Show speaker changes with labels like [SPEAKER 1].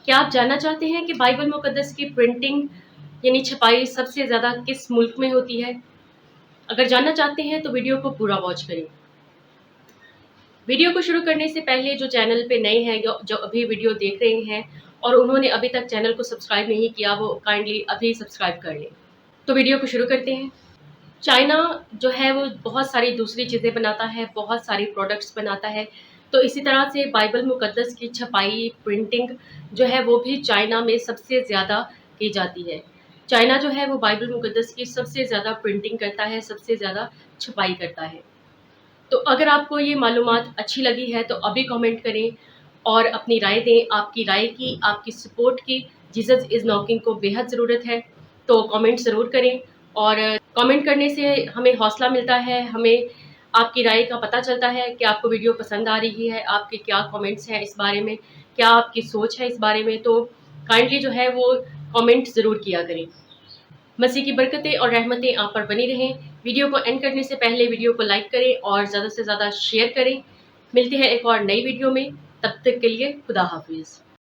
[SPEAKER 1] क्या आप जानना चाहते हैं कि बाइबल मुक़द्दस की प्रिंटिंग यानी छपाई सबसे ज़्यादा किस मुल्क में होती है? अगर जानना चाहते हैं तो वीडियो को पूरा वॉच करें। वीडियो को शुरू करने से पहले जो चैनल पे नए हैं, जो अभी वीडियो देख रहे हैं और उन्होंने अभी तक चैनल को सब्सक्राइब नहीं किया, वो काइंडली अभी सब्सक्राइब कर लें। तो वीडियो को शुरू करते हैं। चाइना जो है वो बहुत सारी दूसरी चीज़ें बनाता है, बहुत सारी प्रोडक्ट्स बनाता है। तो इसी तरह से बाइबल मुक़द्दस की छपाई, प्रिंटिंग जो है वो भी चाइना में सबसे ज़्यादा की जाती है। चाइना जो है वो बाइबल मुक़द्दस की सबसे ज़्यादा प्रिंटिंग करता है, सबसे ज़्यादा छपाई करता है। तो अगर आपको ये मालूमात अच्छी लगी है तो अभी कमेंट करें और अपनी राय दें। आपकी राय की, आपकी सपोर्ट की जीसस इज़ नॉकिंग को बेहद ज़रूरत है। तो कमेंट ज़रूर करें और कमेंट करने से हमें हौसला मिलता है, हमें आपकी राय का पता चलता है कि आपको वीडियो पसंद आ रही है, आपके क्या कमेंट्स हैं इस बारे में, क्या आपकी सोच है इस बारे में। तो काइंडली जो है वो कमेंट ज़रूर किया करें। मसीह की बरकतें और रहमतें आप पर बनी रहें। वीडियो को एंड करने से पहले वीडियो को लाइक करें और ज़्यादा से ज़्यादा शेयर करें। मिलते हैं एक और नई वीडियो में, तब तक के लिए खुदा हाफिज़।